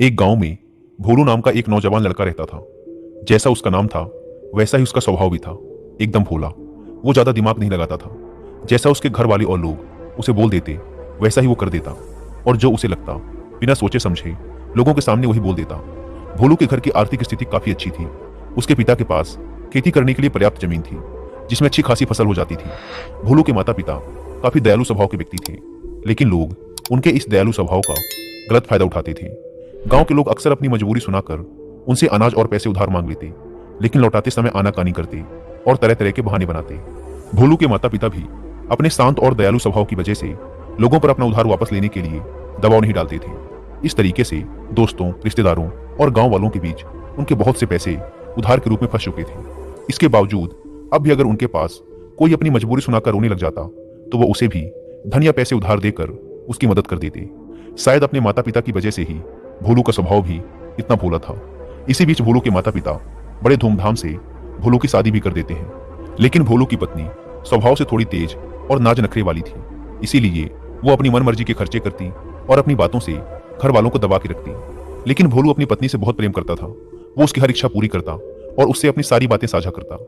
एक गांव में भोलू नाम का एक नौजवान लड़का रहता था। जैसा उसका नाम था वैसा ही उसका स्वभाव भी था, एकदम भोला। वो ज्यादा दिमाग नहीं लगाता था। जैसा उसके घर वाले और लोग उसे बोल देते वैसा ही वो कर देता, और जो उसे लगता बिना सोचे समझे लोगों के सामने वही बोल देता। भोलू के घर की आर्थिक स्थिति काफी अच्छी थी। उसके पिता के पास खेती करने के लिए पर्याप्त जमीन थी, जिसमें अच्छी खासी फसल हो जाती थी। भोलू के माता पिता काफी दयालु स्वभाव के व्यक्ति थे, लेकिन लोग उनके इस दयालु स्वभाव का गलत फायदा उठाते थे। गांव के लोग अक्सर अपनी मजबूरी सुनाकर उनसे अनाज और पैसे उधार मांग लेते, लेकिन लौटाते समय आनाकानी करते और तरह तरह के बहाने बनाते। भोलू के माता पिता भी अपने शांत और दयालु स्वभाव की वजह से लोगों पर अपना उधार वापस लेने के लिए दबाव नहीं डालते थे। इस तरीके से दोस्तों, रिश्तेदारों और गांव वालों के बीच उनके बहुत से पैसे उधार के रूप में फंस चुके थे। इसके बावजूद अब भी अगर उनके पास कोई अपनी मजबूरी सुनाकर रोने लग जाता तो वो उसे भी धन या पैसे उधार देकर उसकी मदद कर देते। शायद अपने माता पिता की वजह से ही भोलू का स्वभाव भी इतना भोला था। इसी बीच भोलू के माता पिता बड़े धूमधाम से भोलू की शादी भी कर देते हैं, लेकिन भोलू की पत्नी स्वभाव से थोड़ी तेज और नाज नखरे वाली थी। इसीलिए वो अपनी मनमर्जी के खर्चे करती और अपनी बातों से घर वालों को दबा के रखती। लेकिन भोलू अपनी पत्नी से बहुत प्रेम करता था। वो उसकी हर इच्छा पूरी करता और उससे अपनी सारी बातें साझा करता।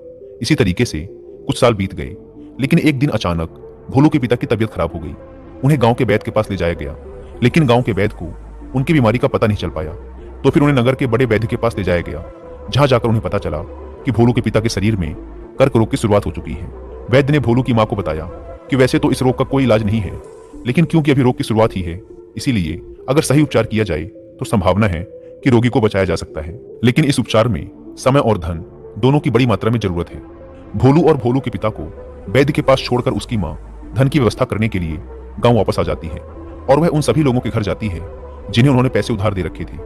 इसी तरीके से कुछ साल बीत गए, लेकिन एक दिन अचानक भोलू के पिता की तबीयत खराब हो गई। उन्हें गांव के वैद्य के पास ले जाया गया, लेकिन गांव के वैद्य को उनकी बीमारी का पता नहीं चल पाया। तो फिर उन्हें नगर के बड़े वैद्य के पास ले जाया गया, जहां जाकर उन्हें पता चला कि भोलू के पिता के शरीर में कर्क रोग की शुरुआत हो चुकी है। वैद्य ने भोलू की मां को बताया कि वैसे तो इस रोग का कोई इलाज नहीं है, लेकिन क्योंकि अभी रोग की शुरुआत ही है, इसीलिए अगर सही उपचार किया जाए तो संभावना है कि रोगी को बचाया जा सकता है। लेकिन इस उपचार में समय और धन दोनों की बड़ी मात्रा में जरूरत है। भोलू और भोलू के पिता को वैद्य के पास छोड़कर उसकी मां धन की व्यवस्था करने के लिए गांव वापस आ जाती है, और वह उन सभी लोगों के घर जाती है जिन्हें उन्होंने पैसे उधार दे रखे थे।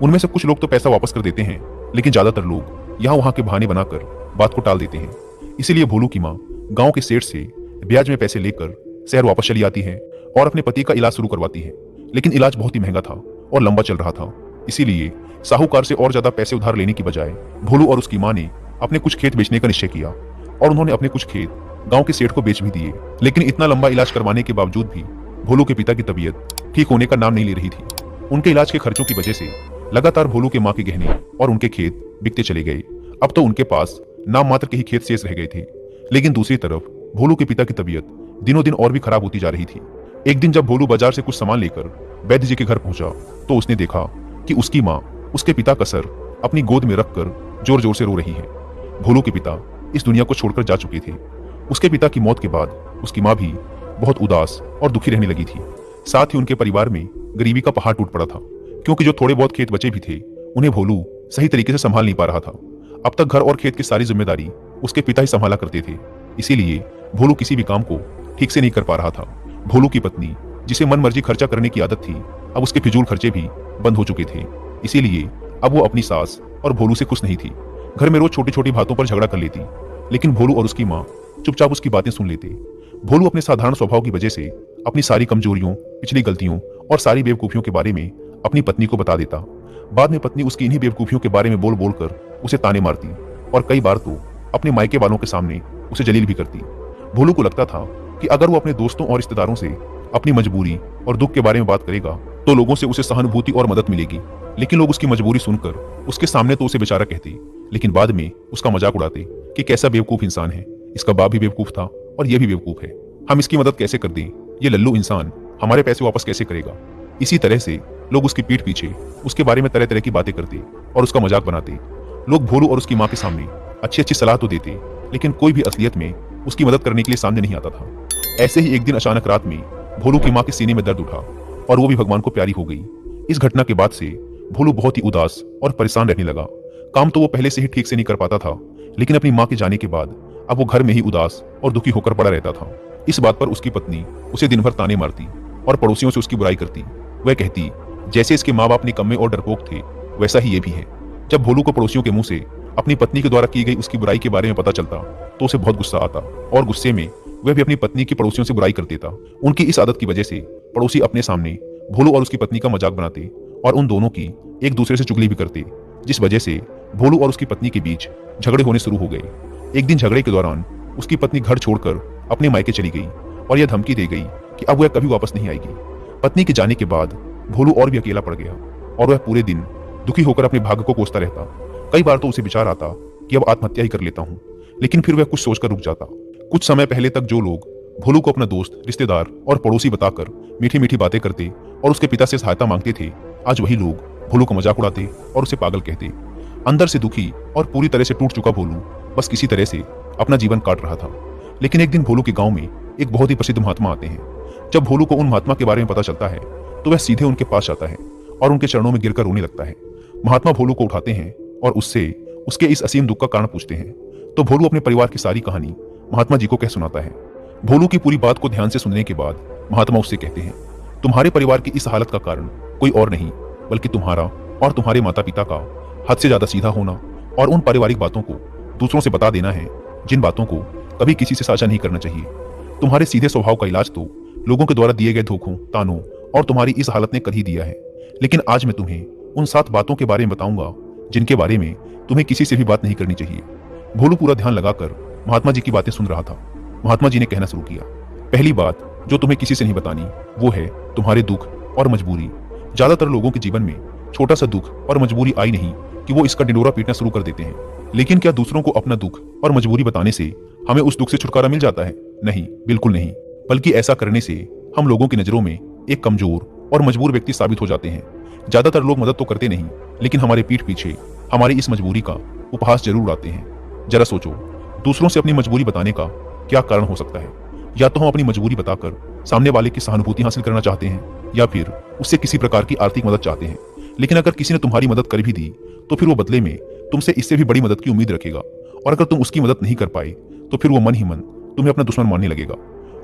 उनमें से कुछ लोग तो पैसा वापस कर देते हैं, लेकिन ज्यादातर लोग यहाँ वहां के बहाने बनाकर बात को टाल देते हैं। इसीलिए भोलू की मां गांव के सेठ से ब्याज में पैसे लेकर शहर वापस चली आती है और अपने पति का इलाज शुरू करवाती है। लेकिन इलाज बहुत ही महंगा था और लंबा चल रहा था। इसीलिए साहूकार से और ज्यादा पैसे उधार लेने की बजाय भोलू और उसकी मां ने अपने कुछ खेत बेचने का निश्चय किया, और उन्होंने अपने कुछ खेत गांव के सेठ को बेच भी दिए। लेकिन इतना लंबा इलाज करवाने के बावजूद भी भोलू के पिता की तबीयत ठीक होने का नाम नहीं ले रही थी। उनके इलाज के खर्चों की वजह से लगातार भोलू के मां के गहने और उनके खेत बिकते चले गए। अब तो उनके पास नाम मात्र के ही खेत शेष रह गए थे। लेकिन दूसरी तरफ भोलू के पिता की तबीयत दिनों दिन और भी खराब होती जा रही थी। एक दिन जब भोलू बाजार से कुछ सामान लेकर वैद्य जी के घर पहुंचा तो उसने देखा कि उसकी मां उसके पिता का सर अपनी गोद में रखकर जोर जोर से रो रही है। भोलू के पिता इस दुनिया को छोड़कर जा चुके थे। उसके पिता की मौत के बाद उसकी मां भी बहुत उदास और दुखी रहने लगी थी। साथ ही उनके परिवार में गरीबी का पहाड़ टूट पड़ा था, क्योंकि जो थोड़े बहुत खेत बचे भी थे उन्हें भोलू सही तरीके से संभाल नहीं पा रहा था। अब तक घर और खेत की सारी जिम्मेदारी उसके पिता ही संभाला करते थे। इसीलिए भोलू किसी भी काम को ठीक से नहीं कर पा रहा था। भोलू की पत्नी, जिसे मन मर्जी खर्चा करने की आदत थी, अब उसके फिजूल खर्चे भी बंद हो चुके थे। इसीलिए अब वो अपनी सास और भोलू से खुश नहीं थी। घर में रोज छोटी छोटी बातों पर झगड़ा कर लेती, लेकिन भोलू और उसकी मां चुपचाप उसकी बातें सुन लेते। भोलू अपने साधारण स्वभाव की वजह से अपनी सारी कमजोरियों, पिछली गलतियों और सारी बेवकूफियों के बारे में अपनी पत्नी को बता देता। बाद में पत्नी उसकी इन्हीं बेवकूफियों के बारे में बोल बोल कर उसे ताने मारती, और कई बार तो अपने मायके वालों के सामने उसे जलील भी करती। भोलू को लगता था कि अगर वो अपने दोस्तों और रिश्तेदारों से अपनी मजबूरी और दुख के बारे में बात करेगा तो लोगों से उसे सहानुभूति और मदद मिलेगी। लेकिन लोग उसकी मजबूरी सुनकर उसके सामने तो उसे बेचारा कहते, लेकिन बाद में उसका मजाक उड़ाते कि कैसा बेवकूफ इंसान है, इसका बाप भी बेवकूफ था और ये भी बेवकूफ है, हम इसकी मदद कैसे कर दें, ये लल्लू इंसान हमारे पैसे वापस कैसे करेगा। इसी तरह से लोग उसकी पीठ पीछे उसके बारे में तरह तरह की बातें करते और उसका मजाक बनाते। लोग भोलू और उसकी मां के सामने अच्छी अच्छी सलाह तो देते, लेकिन कोई भी असलियत में उसकी मदद करने के लिए सामने नहीं आता था। ऐसे ही एक दिन अचानक रात में भोलू की मां के सीने में दर्द उठा और वो भी भगवान को प्यारी हो गई। इस घटना के बाद से भोलू बहुत ही उदास और परेशान रहने लगा। काम तो वो पहले से ही ठीक से नहीं कर पाता था, लेकिन अपनी मां के जाने के बाद अब वो घर में ही उदास और दुखी होकर पड़ा रहता था। इस बात पर उसकी पत्नी उसे दिन भर ताने मारती और पड़ोसियों से उसकी बुराई करती। वह कहती, जैसे इसके माँ बाप निकम्मे और डरपोक थे वैसा ही ये भी है। जब भोलू को पड़ोसियों के मुंह से अपनी पत्नी के द्वारा की गई उसकी बुराई के बारे में पता चलता तो उसे बहुत गुस्सा आता, और गुस्से में वह भी अपनी पत्नी की पड़ोसियों से बुराई कर देता। उनकी इस आदत की वजह से पड़ोसी अपने सामने भोलू और उसकी पत्नी का मजाक बनाते और उन दोनों की एक दूसरे से चुगली भी करते, जिस वजह से भोलू और उसकी पत्नी के बीच झगड़े होने शुरू हो गए। एक दिन झगड़े के दौरान उसकी पत्नी घर छोड़कर अपने मायके चली गई और यह धमकी दे गई कि अब वह कभी वापस नहीं आएगी। पत्नी के जाने के बाद भोलू और भी अकेला पड़ गया। और वह पूरे दिन दुखी होकर अपने भाग्य को कोसता रहता। कई बार तो उसे विचार आता कि अब आत्महत्या ही कर लेता हूँ, लेकिन फिर वह कुछ सोचकर रुक जाता। कुछ समय पहले तक जो लोग भोलू को अपना दोस्त, रिश्तेदार और पड़ोसी बताकर मीठी मीठी बातें करते और उसके पिता से सहायता मांगते थे, आज वही लोग भोलू को मजाक उड़ाते और उसे पागल कहते। अंदर से दुखी और पूरी तरह से टूट चुका भोलू बस किसी तरह से अपना जीवन काट रहा था। लेकिन एक दिन भोलू के गांव में एक बहुत ही प्रसिद्ध महात्मा आते हैं। जब भोलू को उन महात्मा के बारे में पता चलता है तो वह सीधे उनके पास जाता है और उनके चरणों में गिरकर रोने लगता है। महात्मा भोलू को उठाते हैं और उससे उसके इस असीम दुख का कारण पूछते हैं। तो भोलू अपने परिवार की सारी कहानी महात्मा जी को कह सुनाता है। भोलू की पूरी बात को ध्यान से सुनने के बाद महात्मा उससे कहते हैं, तुम्हारे परिवार की इस हालत का कारण कोई और नहीं बल्कि तुम्हारा और तुम्हारे माता पिता का हद से ज्यादा सीधा होना और उन पारिवारिक बातों को दूसरों से बता देना है जिन बातों को कभी किसी से साझा नहीं करना चाहिए। तुम्हारे सीधे स्वभाव का इलाज तो लोगों के द्वारा दिए गए धोखों, तानों और तुम्हारी इस हालत ने कर ही दिया है। लेकिन आज मैं तुम्हें उन 7 बातों के बारे में बताऊंगा जिनके बारे में तुम्हें किसी से भी बात नहीं करनी चाहिए। भोलू पूरा ध्यान लगाकर महात्मा जी की बातें सुन रहा था। महात्मा जी ने कहना शुरू किया, पहली बात जो तुम्हें किसी से नहीं बतानी वो है तुम्हारे दुख और मजबूरी। ज्यादातर लोगों के जीवन में छोटा सा दुख और मजबूरी आई नहीं कि वो इसका ढिंढोरा पीटना शुरू कर देते हैं। लेकिन क्या दूसरों को अपना दुख और मजबूरी बताने से हमें उस दुख से छुटकारा मिल जाता है? नहीं, बिल्कुल नहीं। बल्कि ऐसा करने से हम लोगों की नजरों में एक कमजोर और मजबूर व्यक्ति साबित हो जाते हैं। ज्यादातर लोग मदद तो करते नहीं, लेकिन हमारे पीठ पीछे हमारी इस मजबूरी का उपहास जरूर उड़ाते हैं। जरा सोचो, दूसरों से अपनी मजबूरी बताने का क्या कारण हो सकता है? या तो हम अपनी मजबूरी बताकर सामने वाले की सहानुभूति हासिल करना चाहते हैं, या फिर उससे किसी प्रकार की आर्थिक मदद चाहते हैं। लेकिन अगर किसी ने तुम्हारी मदद कर भी दी तो फिर वो बदले में तुमसे इससे भी बड़ी मदद की उम्मीद रखेगा, और अगर तुम उसकी मदद नहीं कर पाए तो फिर वो मन ही मन तुम्हें अपना दुश्मन मानने लगेगा।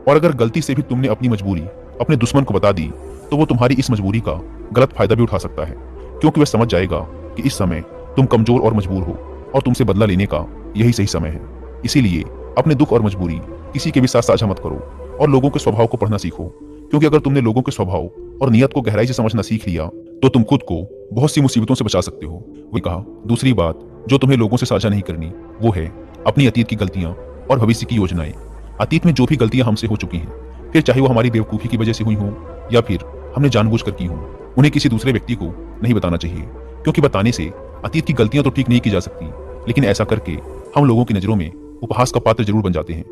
और अगर गलती से भी तुमने अपनी मजबूरी अपने दुश्मन को बता दी तो वो तुम्हारी इस मजबूरी का गलत फायदा भी उठा सकता है, क्योंकि वह समझ जाएगा कि इस समय तुम कमजोर और मजबूर हो और तुमसे बदला लेने का यही सही समय है। इसीलिए अपने दुख और मजबूरी किसी के भी साथ साझा मत करो और लोगों के स्वभाव को पढ़ना सीखो, क्योंकि अगर तुमने लोगों के स्वभाव और नियत को गहराई से समझना सीख लिया तो तुम खुद को बहुत सी मुसीबतों से बचा सकते हो। वही कहा, दूसरी बात जो तुम्हें लोगों से साझा नहीं करनी वो है अपनी अतीत की गलतियां और भविष्य की योजनाएं। अतीत में जो भी गलतियां हमसे हो चुकी हैं, फिर चाहे वो हमारी बेवकूफी की वजह से हुई हो या फिर हमने जानबूझकर की हो, उन्हें किसी दूसरे व्यक्ति को नहीं बताना चाहिए, क्योंकि बताने से अतीत की गलतियां तो ठीक नहीं की जा सकती, लेकिन ऐसा करके हम लोगों की नजरों में उपहास का पात्र जरूर बन जाते हैं।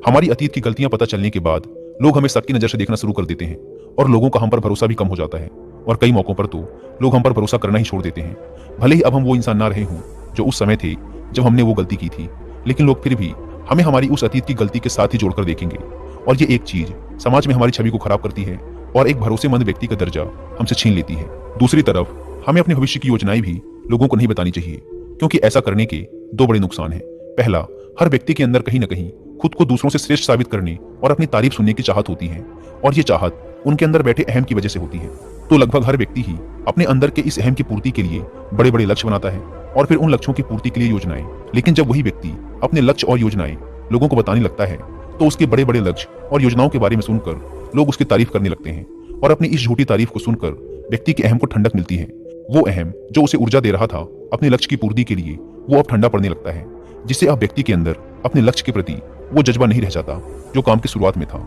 हमारी अतीत की गलतियां पता चलने के बाद लोग हमें सबकी नजर से देखना शुरू कर देते हैं और लोगों का हम पर भरोसा भी कम हो जाता है, और कई मौकों पर तो लोग हम पर भरोसा करना ही छोड़ देते हैं। भले ही अब हम वो इंसान ना रहे हों जो उस समय थे जब हमने वो गलती की थी, लेकिन लोग फिर भी हमें हमारी उस अतीत की गलती के साथ ही जोड़कर देखेंगे, और ये एक चीज समाज में हमारी छवि को खराब करती है और एक भरोसेमंद व्यक्ति का दर्जा हमसे छीन लेती है। दूसरी तरफ हमें अपने भविष्य की योजनाएं भी लोगों को नहीं बतानी चाहिए, क्योंकि ऐसा करने के 2 बड़े नुकसान हैं। पहला, हर व्यक्ति के अंदर कहीं न कहीं खुद को दूसरों से श्रेष्ठ साबित करने और अपनी तारीफ सुनने की चाहत होती है, और ये चाहत उनके अंदर बैठे अहम की वजह से होती है। तो लगभग हर व्यक्ति ही अपने अंदर के इस अहम की पूर्ति के लिए बड़े बड़े लक्ष्य बनाता है और फिर उन लक्ष्यों की पूर्ति के लिए योजनाएं। लेकिन जब वही व्यक्ति अपने लक्ष्य और योजनाएं लोगों को बताने लगता है तो उसके बड़े बड़े लक्ष्य और योजनाओं के बारे में सुनकर लोग उसकी तारीफ करने लगते हैं, और अपनी इस झूठी तारीफ को सुनकर व्यक्ति के अहम को ठंडक मिलती है। वो अहम जो उसे ऊर्जा दे रहा था अपने लक्ष्य की पूर्ति के लिए, वो अब ठंडा पड़ने लगता है, जिससे अब व्यक्ति के अंदर अपने लक्ष्य के प्रति वो जज्बा नहीं रह जाता जो काम की शुरुआत में था।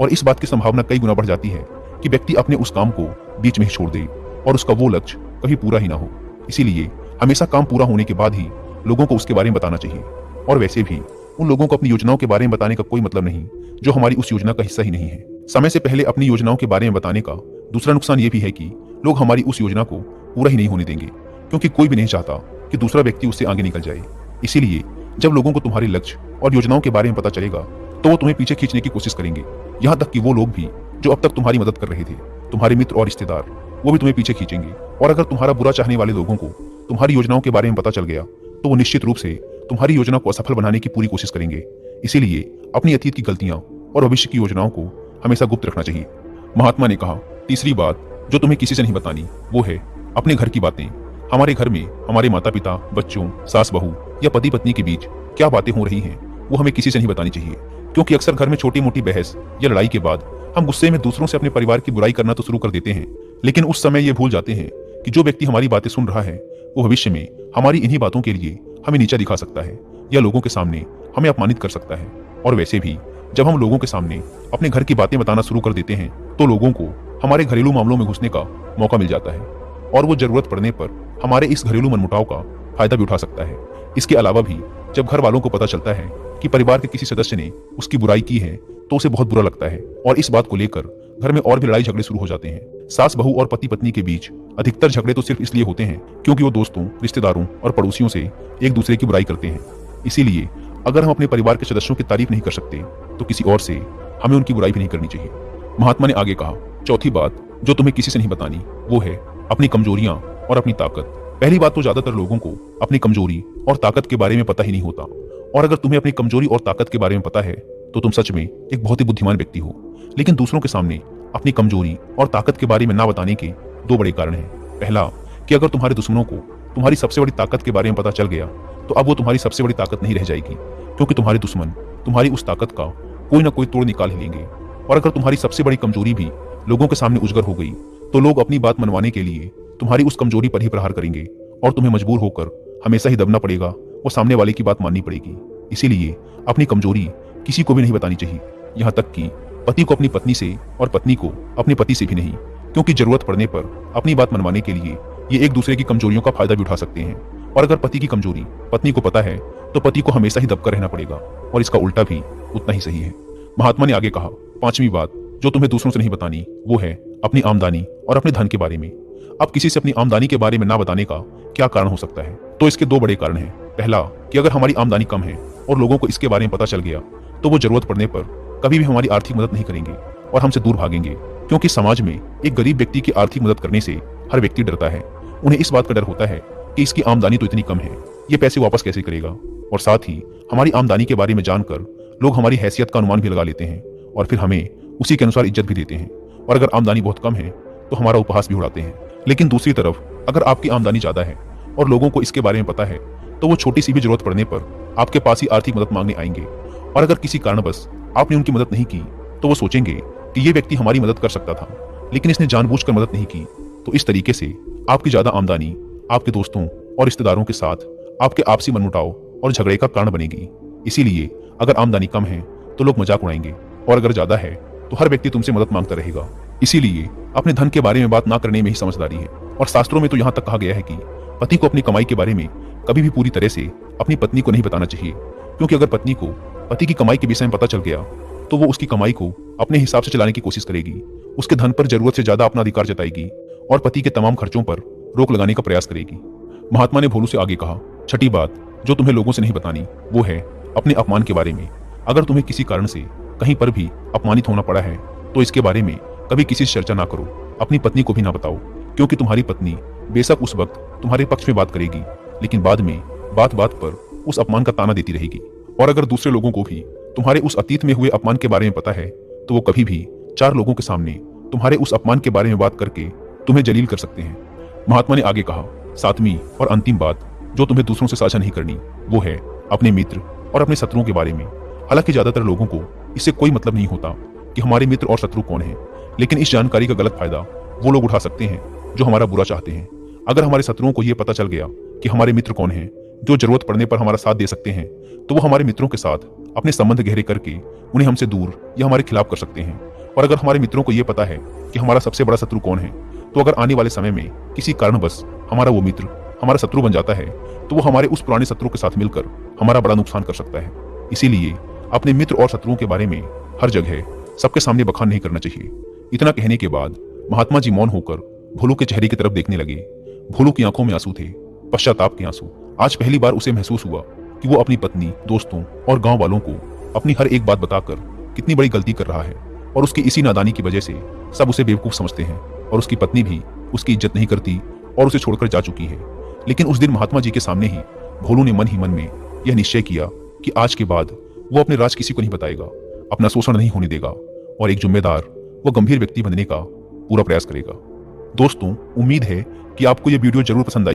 और इस बात की संभावना कई गुना बढ़ जाती है कि व्यक्ति अपने उस काम को बीच में ही छोड़ दे और उसका वो लक्ष्य कभी पूरा ही ना हो। इसीलिए हमेशा काम पूरा होने के बाद ही लोगों को उसके बारे में बताना चाहिए। और वैसे भी उन लोगों को अपनी योजनाओं के बारे में बताने का कोई मतलब नहीं जो हमारी उस योजना का हिस्सा ही नहीं है। समय से पहले अपनी योजनाओं के बारे में बताने का दूसरा नुकसान ये भी है कि लोग हमारी उस योजना को पूरा ही नहीं होने देंगे, क्योंकि कोई भी नहीं चाहता कि दूसरा व्यक्ति उससे आगे निकल जाए। इसीलिए जब लोगों को तुम्हारे लक्ष्य और योजनाओं के बारे में पता चलेगा तो वो तुम्हें पीछे खींचने की कोशिश करेंगे, यहाँ तक कि वो लोग भी जो अब तक तुम्हारी मदद कर रहे थे, तुम्हारे मित्र और रिश्तेदार, वो भी तुम्हें पीछे खींचेंगे। और अगर तुम्हारा बुरा चाहने वाले लोगों को तुम्हारी योजनाओं के बारे में पता चल गया तो वो निश्चित रूप से तुम्हारी योजना को असफल बनाने की पूरी कोशिश करेंगे। इसीलिए अपनी अतीत की गलतियां और भविष्य की योजनाओं को हमेशा गुप्त रखना चाहिए। महात्मा ने कहा, तीसरी बात जो तुम्हें किसी से नहीं बतानी वो है अपने घर की बातें। हमारे घर में हमारे माता पिता, बच्चों, सास बहू या पति पत्नी के बीच क्या बातें हो रही हैं वो हमें किसी से नहीं बतानी चाहिए, क्योंकि अक्सर घर में छोटी मोटी बहस या लड़ाई के बाद हम गुस्से में दूसरों से अपने परिवार की बुराई करना तो शुरू कर देते हैं, लेकिन उस समय ये भूल जाते हैं कि जो व्यक्ति हमारी बातें सुन रहा है वो भविष्य में हमारी इन्हीं बातों के लिए हमें नीचा दिखा सकता है या लोगों के सामने हमें अपमानित कर सकता है। और वैसे भी जब हम लोगों के सामने अपने घर की बातें बताना शुरू कर देते हैं तो लोगों को हमारे घरेलू मामलों में घुसने का मौका मिल जाता है। और वो जरूरत पड़ने पर हमारे इस घरेलू मनमुटाव का फायदा भी उठा सकता है। इसके अलावा भी जब घर वालों को पता चलता है कि परिवार के किसी सदस्य ने उसकी बुराई की है तो उसे बहुत बुरा लगता है और इस बात को लेकर घर में और भी लड़ाई झगड़े शुरू हो जाते हैं। सास बहू और पति पत्नी के बीच अधिकतर झगड़े तो सिर्फ इसलिए होते हैं क्योंकि वो दोस्तों, रिश्तेदारों और पड़ोसियों से एक दूसरे की बुराई करते हैं। इसीलिए अगर हम अपने परिवार के सदस्यों की तारीफ नहीं कर सकते तो किसी और से हमें उनकी बुराई भी नहीं करनी चाहिए। महात्मा ने आगे कहा, चौथी बात जो तुम्हें किसी से नहीं बतानी वो है अपनी कमजोरियां और अपनी ताकत। पहली बात तो ज्यादातर लोगों को अपनी कमजोरी और ताकत के बारे में पता ही नहीं होता, और अगर तुम्हें अपनी कमजोरी और ताकत के बारे में पता है तो तुम सच में एक बहुत ही बुद्धिमान व्यक्ति हो। लेकिन दूसरों के सामने अपनी कमजोरी और ताकत के बारे में ना बताने के दो बड़े कारण हैं। पहला कि अगर तुम्हारे दुश्मनों को तुम्हारी सबसे बड़ी ताकत के बारे में पता चल गया तो अब वो तुम्हारी सबसे बड़ी ताकत नहीं रह जाएगी, क्योंकि तुम्हारे दुश्मन तुम्हारी उस ताकत का कोई ना कोई तोड़ निकाल ही लेंगे। और अगर तुम्हारी सबसे बड़ी कमजोरी भी लोगों के सामने उजागर हो गई तो लोग अपनी बात मनवाने के लिए तुम्हारी उस कमजोरी पर ही प्रहार करेंगे और तुम्हें मजबूर होकर हमेशा ही दबना पड़ेगा और सामने वाले की बात माननी पड़ेगी। इसीलिए अपनी कमजोरी किसी को भी नहीं बतानी चाहिए, यहाँ तक कि पति को अपनी पत्नी से और पत्नी को अपने पति से भी नहीं, क्योंकि जरूरत पड़ने पर अपनी बात मनवाने के लिए ये एक दूसरे की कमजोरियों का फायदा भी उठा सकते हैं। और अगर पति की कमजोरी पत्नी को पता है तो पति को हमेशा ही दबकर रहना पड़ेगा, और इसका उल्टा भी उतना ही सही है। महात्मा ने आगे कहा, पांचवी बात जो तुम्हें दूसरों से नहीं बतानी वो है अपनी आमदनी और अपने धन के बारे में। अब किसी से अपनी आमदनी के बारे में ना बताने का क्या कारण हो सकता है? तो इसके दो बड़े कारण हैं। पहला कि अगर हमारी आमदनी कम है और लोगों को इसके बारे में पता चल गया तो वो जरूरत पड़ने पर कभी भी हमारी आर्थिक मदद नहीं करेंगे और हमसे दूर भागेंगे, क्योंकि समाज में एक गरीब व्यक्ति की आर्थिक मदद करने से हर व्यक्ति डरता है। उन्हें इस बात का डर होता है कि इसकी आमदनी तो इतनी कम है, ये पैसे वापस कैसे करेगा। और साथ ही हमारी आमदनी के बारे में जानकर लोग हमारी हैसियत का अनुमान भी लगा लेते हैं और फिर हमें उसी के अनुसार इज्जत भी देते हैं, और अगर आमदनी बहुत कम है तो हमारा उपहास भी उड़ाते हैं। लेकिन दूसरी तरफ अगर आपकी आमदनी ज्यादा है और लोगों को इसके बारे में पता है तो वो छोटी सी भी जरूरत पड़ने पर आपके पास ही आर्थिक मदद मांगने आएंगे, और अगर किसी कारणवश आपने उनकी मदद नहीं की तो वो सोचेंगे कि ये व्यक्ति हमारी मदद कर सकता था लेकिन इसने जानबूझकर मदद नहीं की। तो इस तरीके से आपकी ज्यादा आमदनी आपके दोस्तों और रिश्तेदारों के साथ आपके आपसी मनमुटाव और झगड़े का कारण बनेगी। इसीलिए अगर आमदनी कम है तो लोग मजाक उड़ाएंगे, और अगर ज्यादा है तो हर व्यक्ति तुमसे मदद मांगता रहेगा। इसीलिए अपने धन के बारे में बात ना करने में ही समझदारी है। और शास्त्रों में तो यहाँ तक कहा गया है कि पति को अपनी कमाई के बारे में कभी भी पूरी तरह से अपनी पत्नी को नहीं बताना चाहिए, क्योंकि अगर पत्नी को पति की कमाई के विषय में पता चल गया तो वो उसकी कमाई को अपने हिसाब से चलाने की कोशिश करेगी, उसके धन पर जरूरत से ज्यादा अपना अधिकार जताएगी और पति के तमाम खर्चों पर रोक लगाने का प्रयास करेगी। महात्मा ने भोलू से आगे कहा, छठी बात जो तुम्हें लोगों से नहीं बतानी वो है अपने अपमान के बारे में। अगर तुम्हें किसी कारण से कहीं पर भी अपमानित होना पड़ा है तो इसके बारे में कभी किसी से चर्चा ना करो, अपनी पत्नी को भी ना बताओ, क्योंकि तुम्हारी पत्नी बेशक उस वक्त तुम्हारे पक्ष में बात करेगी लेकिन बाद में बात बात पर उस अपमान का ताना देती रहेगी। और अगर दूसरे लोगों को भी तुम्हारे उस अतीत में हुए अपमान के बारे में पता है तो वो कभी भी चार लोगों के सामने तुम्हारे उस अपमान के बारे में बात करके तुम्हें जलील कर सकते हैं। महात्मा ने आगे कहा, सातवीं और अंतिम बात जो तुम्हें दूसरों से साझा नहीं करनी वो है अपने मित्र और अपने शत्रुओं के बारे में। हालांकि ज्यादातर लोगों को इससे कोई मतलब नहीं होता कि हमारे मित्र और शत्रु कौन है, लेकिन इस जानकारी का गलत फायदा वो लोग उठा सकते हैं जो हमारा बुरा चाहते हैं। अगर हमारे शत्रुओं को यह पता चल गया कि हमारे मित्र कौन हैं जो जरूरत पड़ने पर हमारा साथ दे सकते हैं तो वो हमारे मित्रों के साथ अपने संबंध गहरे करके उन्हें हमसे दूर या हमारे खिलाफ कर सकते हैं। और अगर हमारे मित्रों को यह पता है कि हमारा सबसे बड़ा शत्रु कौन है तो अगर आने वाले समय में किसी कारणवश हमारा वो मित्र हमारा शत्रु बन जाता है तो वो हमारे उस पुराने शत्रु के साथ मिलकर हमारा बड़ा नुकसान कर सकता है। इसीलिए अपने मित्र और शत्रुओं के बारे में हर जगह सबके सामने बखान नहीं करना चाहिए। इतना कहने के बाद महात्मा जी मौन होकर भोलू के चेहरे की तरफ देखने लगे। भोलू की आंखों में आंसू थे, पश्चाताप के आंसू। आज पहली बार उसे महसूस हुआ कि वो अपनी पत्नी, दोस्तों और गांव वालों को अपनी हर एक बात बताकर कितनी बड़ी गलती कर रहा है, और उसकी इसी नादानी की वजह से सब उसे बेवकूफ समझते हैं और उसकी पत्नी भी उसकी इज्जत नहीं करती और उसे छोड़कर जा चुकी है। लेकिन उस दिन महात्मा जी के सामने ही भोलू ने मन ही मन में यह निश्चय किया कि आज के बाद वो अपने राज किसी को नहीं बताएगा, अपना शोषण नहीं होने देगा और एक जिम्मेदार व गंभीर व्यक्ति बनने का पूरा प्रयास करेगा। दोस्तों, उम्मीद है कि आपको यह वीडियो जरूर पसंद आई।